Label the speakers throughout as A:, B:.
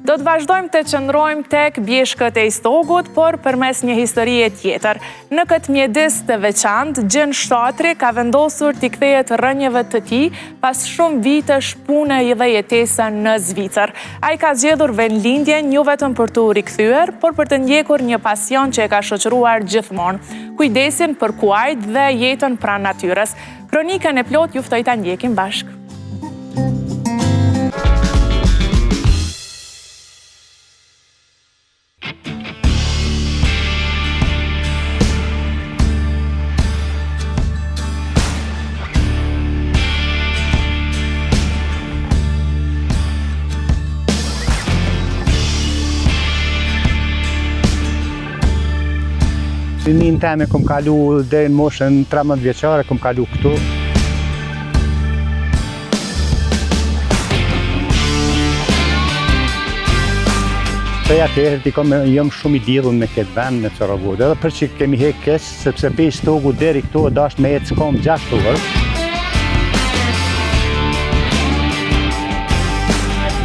A: Do të vazhdojmë të qëndrojmë tek bjeshkët e Istogut, por përmes një historie tjetër. Në këtë mjedis të veçantë, Gjën Shtatri ka vendosur t'i kthehet rrënjeve të tij pas shumë vitesh pune dhe jetesa në Zvicër. Ai ka zgjedhur vendlindjen jo vetëm për t'u rikthyer, por për të ndjekur një pasion që e ka shoqëruar gjithmonë, kujdesin për kuajt dhe jetën pranë natyrës. Kronikën e plot ju ftoj ta ndjekim bashkë.
B: Fëmijën teme kom kalu deri në moshën 13 vjeçare, kom kalu këtu. Prej atëherë jam shumë i lidhur me këtë vend në Çoravod. Edhe për që kemi hekës, sepse pe Stogu deri këtu dash me ecë kom 6 orë.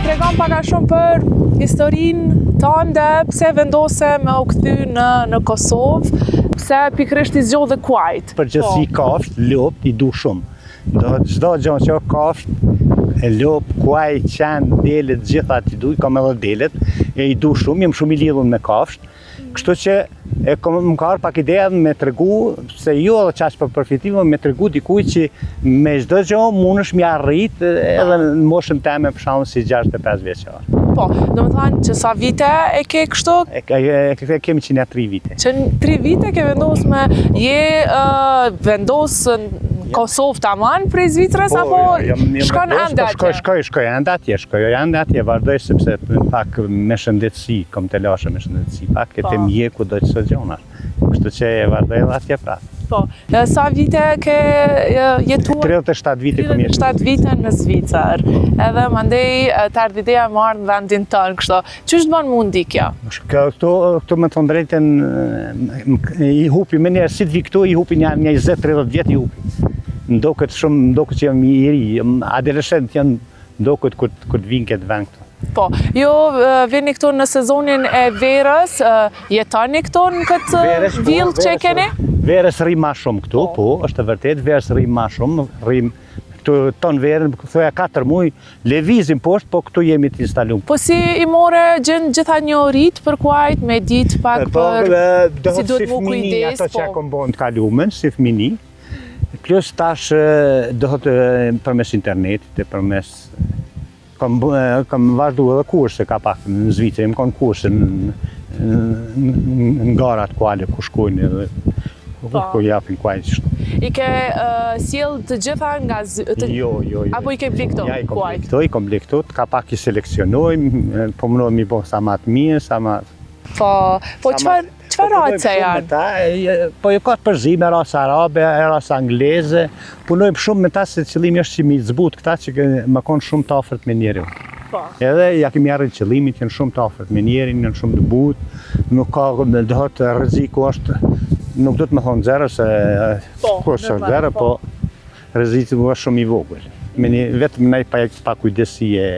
A: Tregom pak a shumë për historinë tënde, pse vendose me u kthy në Kosovë, pse pikërisht i zgjodhe kuajt.
B: Përgjithësi kafshë, lopët i du shumë. Çdo gjë që kafshë, lopë, kuaj, qenë, delet, gjitha i du, kam edhe delet, e i du shumë, jam shumë i lidhur me kafshë. Kështu që më ka arë pak ideja me tregu, se jo edhe qash për përfitimin, me tregu dikuj që me çdo gjë mund është mi arrit edhe në moshën teme për shembull si 65 vjeçar.
A: Po, do të thënë që sa vite e ke kështu?
B: Kemi që 3 vite.
A: Që 3 vite ke vendosur me vendosë në Kosovë tamam prej Zvicrës, apo shkon ende atje?
B: Shkoj ende atje, vazhdoj sepse pak me shëndetësi, kom të lashë me shëndetësi, pak e të mjeku do që së gjona. Kështu që e vazhdoj edhe atje prapë.
A: Po, sa vite ke jetuar?
B: 37 vite kom jetuar.
A: 37 vite në Zvicër, edhe mandej të ardhë ideja më ardhë në vendin tënë, kështu. Qështë të banë mundi kjo?
B: Këtu me thonë drejten, i hupi, me njerë si të vi këtu, i hupi një 20-30 vjetë i hupi. Ndokët që jam i ri, adoleshent janë ndokët kër vinë këtë vend këtu.
A: Po, jo vini këtu në sezonin e verës, jetoni këtu në këtë villë që keni?
B: Verës rrim ma shumë këtu, po, është vërtet, verës rrim ma shumë, rrim këtu tonë verën, thoja 4 muaj, levizim poshtë, po këtu jemi të instaluar.
A: Po si i more Gjën gjitha një orit për kuajt, me ditë pak për si duhet mu kujdes,
B: ato që kom bon të kalumen, si fëmini, plus tash dohet përmes internetit, përmes kam vazhdu edhe kurse ka pak në Zvicër, më kanë kurse në garat kuale ku shkojnë edhe ku japin kuajt shtu.
A: I ke sjell të gjitha nga
B: Jo.
A: Apo i ke blik këto kuajt?
B: I kom blik këto, ka pak i seleksionojmë, po mënojmë mi bo sa ma të mirë, sa ma...
A: Po qëfar race janë?
B: Po jo ka të përzime, ras arabe, ras angleze, punojmë shumë me ta se qëllimi është që mi zbut këta që më konë shumë të afërt me njeri. Edhe ja kemi arrit qëllimit, janë shumë të afërt me njerin, janë shumë të but, nuk ka dohet rreziku është, nuk do të më thonë zero, se është zero, po rreziku është shumë i vogël. Vetëm nej pa kujdesi e...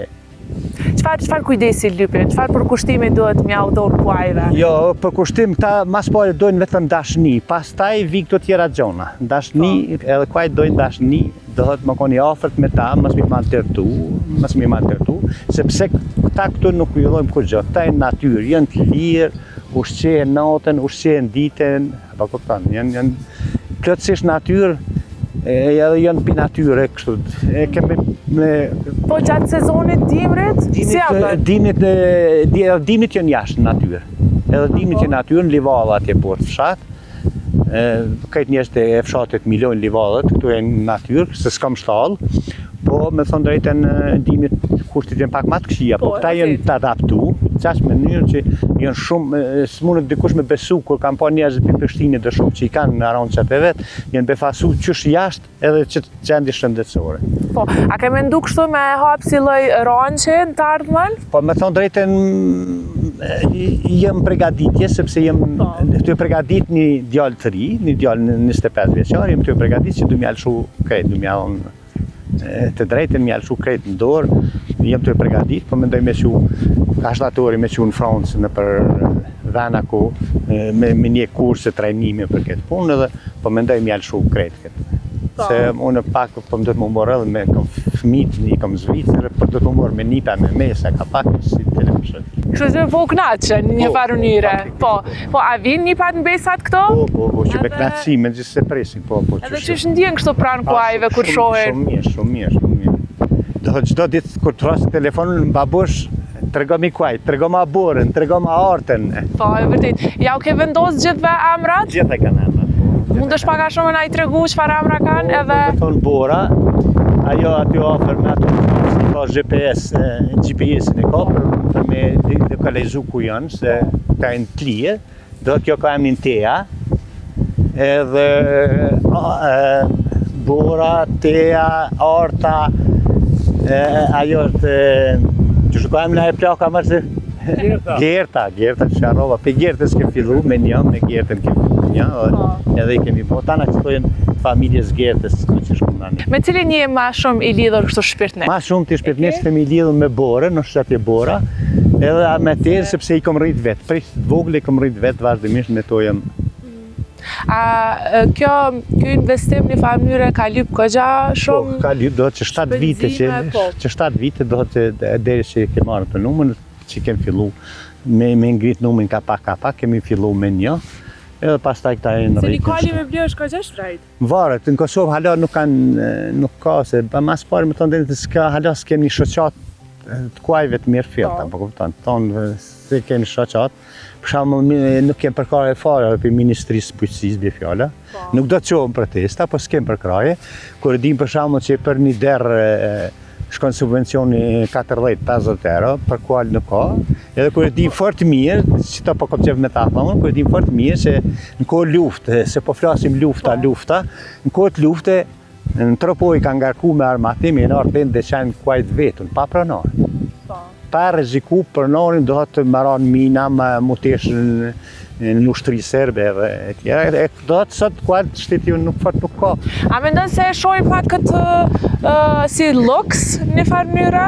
A: Qëfar kujdesi lypin? Qëfar përkushtimi duhet mja u donë kuajve?
B: Jo, përkushtim ta mas pare dojnë vetëm dashni, pas taj vi këto tjera gjona. Dashni, edhe kuajt dojnë dashni, dohet më koni afërt me ta, mas mi maltërtu, sepse ta këtu nuk jullojmë kur gjë, ta e natyrë, janë të lirë, ushqejnë natën, ushqejnë ditën, apo kupton, janë plotësisht natyrë, edhe janë pi natyre kështu.
A: Po gjatë sezonit dimrit?
B: Dimrit janë jashtë në natyrë. Edhe dimrit janë natyrë në livalla atje poshtë fshat. Këtë njerëz të fshatit milion livallet, këtu e në natyrë, se s'kam shtallë. Po me thonë drejten dimrit kushtit janë pak ma të këqija, po këta janë të adaptu, qash me njërë që janë shumë, s'munët dikush me besu, kur kam pa njerëzit për Prishtinit dhe shumë që i kanë në aronë qatë e vetë, janë befasu qysh jashtë edhe që gjendi shëndetësore.
A: Po, a ke mendu kështu me hapë si lloj ranqe në të ardhmen?
B: Po me thonë drejten, jem pregaditje, sepse jem të pregadit një djallë të ri, një djallë 25 vjeçar, jem të pregadit që du mjallë shu krejt, du mjallë të drejten, mjallë shu krejt në dorë, jem të përgatit, po mendoj me që ashtatori me që në Francë në për vena ku me një kurse trajnime për këtë punë dhe po mendoj mjallë shumë kretë këtë. Se unë pak po më do të më morë edhe me kom fëmit, një kom Zvicër, po do të më morë me nipa me mesa, ka pak si televizor.
A: Kështu që po knaqën një farë mënyre. Po, a vinë nipat në besat këto?
B: Po, që me knaqësi, me gjithë se presin, po.
A: Edhe që është ndjenë kështu pranë kuajve, kur shohen?
B: Shumë mirë. Do çdo ditë kur të rrasë telefonën në babush, trego mi kuaj, trego ma borën, trego ma artën.
A: Po, e vërtet. Ja u ke vendosë gjithve amrat?
B: Gjithë e kanë amrat.
A: Mund është paka shumë na i tregu çfarë amra kanë edhe...
B: Me thonë bora, ajo aty ofër me ato si ka GPS-in e ka për me lokalizu ku janë, se ka në tlije, do t'jo ka emnin Tea, edhe bora, Tea, Arta, ajo është, që shko emnin e plaka mërë se... Gjerta që arrova, pe Gjertës ke fillu me një, me Gjertën ke fillu një, edhe i kemi po, tana që tojnë familjes Gjertës, që shkunani.
A: Me cilin je ma shumë i lidhur kështu shpirtne?
B: Ma shumë të shpirtnes të mi lidhur me Borë, në shtetje Bora, edhe me tërë sepse i kom rrit vetë, prej të vogël i kom rrit vetë vazhdimisht me to jem.
A: A kjo investim një farë mënyre ka lyp këgja shumë?
B: Po, ka lyp, do të që 7 vite, që 7 vite do të deri që ke marrë për numën, që kemi fillu me ngrit numën ka pak, kemi fillu me një, edhe pas taj këta e në rritë.
A: Se një kali me bljo është ka gjesh rajt?
B: Varet, në Kosovë hala nuk ka, se mas pari më tonë dhe s'ka hala s'kem një shoqat të kuajve të mirë fjellta, po kupton, tonë se kemi shoqat, për shamë nuk kem përkraje fare për Ministrisë Bujqësisë bje fjalla, nuk do të qohëm protesta, po s'kem përkraje, kur e dim për shamë që për një derë shkon subvencioni 40-50 euro, për kual nuk ka, edhe kur e dim fort mirë, që ta po kom qef me ta thonë, kur e dim fort mirë se në kohë luftë, se po flasim lufta, në kohë të luftë, në tropoj ka ngarku me armatim, e në ardhen dhe qenë kuajt vetën, pa pranarë. Pa reziku pranarin do të maran mina, mu tesh në ushtri serbe dhe e tjera, do të sot kuajt shtetion nuk fort nuk ka.
A: A me ndonë se e shoj pak këtë si luks një farë mënyra?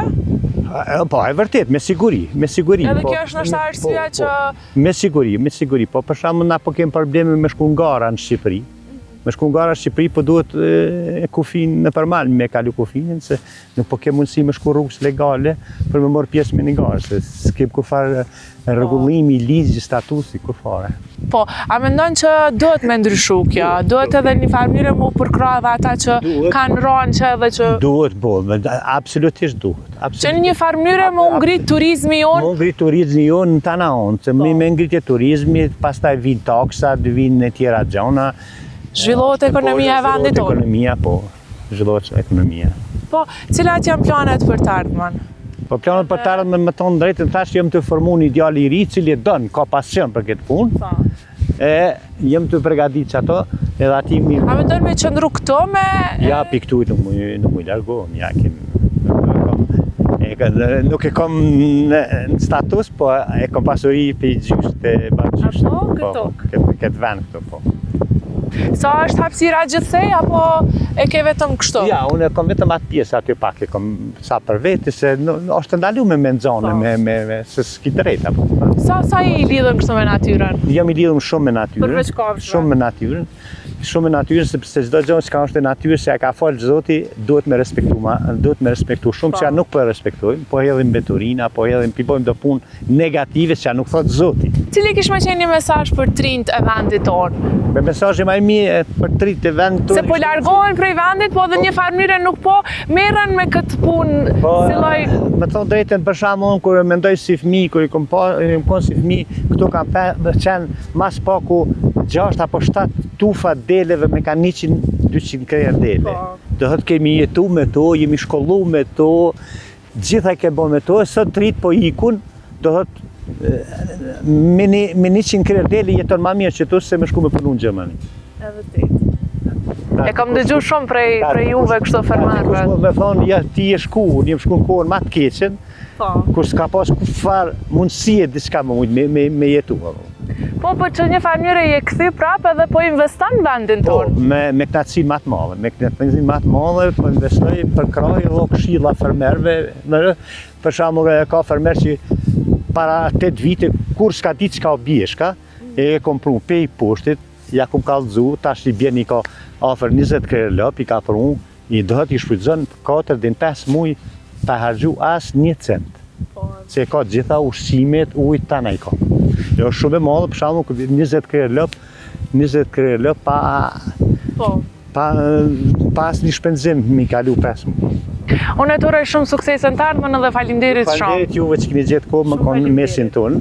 B: Po, e vërtet, me siguri.
A: Edhe kjo është nështë arsyeja që...
B: Me siguri, po për shamë na po kemë probleme me shku ngara në Shqipëri. Me shku ngara në Shqipëri po duhet e kufin në përmal me kalu kufinin, se nuk po kemë mundësi me shku rrugës legale për me morë pjesë me një garë, se s'kem kur farë rregullimi, ligji, statusi, kur fare.
A: Po, a mendon që duhet me ndryshu kjo? Duhet edhe një farë mënyre mu përkra dhe ata që kanë rënë që edhe që...
B: Duhet, absolutisht duhet.
A: Që në një farë mënyre mu ngrit turizmi jonë?
B: Mu ngrit turizmi jonë në tana onë, se me ngritje turizmi, pastaj vinë taksat, vinë e tjera gjona.
A: Zhvillohet ekonomia e vendit tonë?
B: Ekonomia, po, zhvillohet ekonomia.
A: Po, cilat janë planet për të ardhmen?
B: Po planet për të ardhmen me tonë drejtën, thash jem të formu një djali i ri, cili e dënë, ka pasion për këtë punë. E jem të përgadit që ato, edhe ati mi...
A: A me dërë me qëndru këto me...
B: Ja, pi këtu nuk mu i largohëm, ja, nuk e kom në status, po e kom pasuri për i gjysht e bërgjysht.
A: Apo, këto?
B: Këtë vend këto, po.
A: Sa është hapësira gjithsej, apo e ke vetëm kështu?
B: Ja, unë e kom vetëm atë pjesë aty pak, e kom sa për veti, se është ndalu me menxone, se s'ki drejt, apo.
A: Sa i lidhëm kështu me natyrën?
B: Jam i lidhëm shumë me natyrën.
A: Përveç kafshëve?
B: Shumë me natyrën, sepse çdo gjë që ka është e natyrë, se ka folë Zoti, duhet me respektu shumë, që ja nuk po e respektojmë, po hedhim beturina, po hedhim, pibojmë do punë negative që ja nuk thotë Zoti.
A: Cili kish me qenë një mesazh për trinjt e vendit tonë?
B: Me mesazhi më i mirë për trinjt e vendit tonë.
A: Se po largohen prej vendit, po dhe një farë mënyre nuk po merren me këtë punë, si lloj...
B: Me thonë drejtën, për shembull, kur mendoj si fëmijë, kur i kom qenë si fëmijë, këtu kanë qenë mas paku 6 apo 7 tufa deleve me kanë 100-200 kreja dele. Do thotë kemi jetu me to, jemi shkollu me to, gjitha ke bo me to, e sot rrit po ikun, do thotë me 100 kreja dele jeton ma mirë që tu se me shku me punu në Gjermani.
A: E vërtet. E kam dëgju shumë prej juve kështu fermarve.
B: Me thonë, ja, ti je shku, një shku në kohën ma të keqen, kur s'ka pas ku farë mundësie diçka me jetu.
A: Po, që një farë je kthy prapë edhe po investon në vendin tonë.
B: Me knatësi më të madhe, po investoj për kraj dhe këshilla fermerëve. Për shembull, ka fermer që para 8 vite kur s'ka ditë çka bjeshka, e kompru pe i poshtit, ja kum kallëzu, tash i bjeni ka afër 20 krerë lop, i ka pru, i dohet i shfrytëzon 4 deri 5 muaj pa harxhu as 1 cent. Se ka gjitha ushqimet, ujë tana i ka. Jo shumë e madhe, për shembull 20 krerë lop pa asnjë shpenzim mi kalu 5 muaj.
A: Unë e uroj shumë sukses në të ardhmen dhe faleminderit shumë.
B: Faleminderit juve që keni gjetë kohë më konë mesin tonë,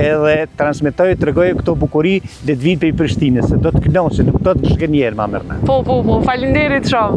B: edhe transmetoj, tregoj këto bukuri dhe të vinë për i Prishtinës, se do të kënaqen, nuk do të shkënjerë ma mërna.
A: Po, faleminderit shumë.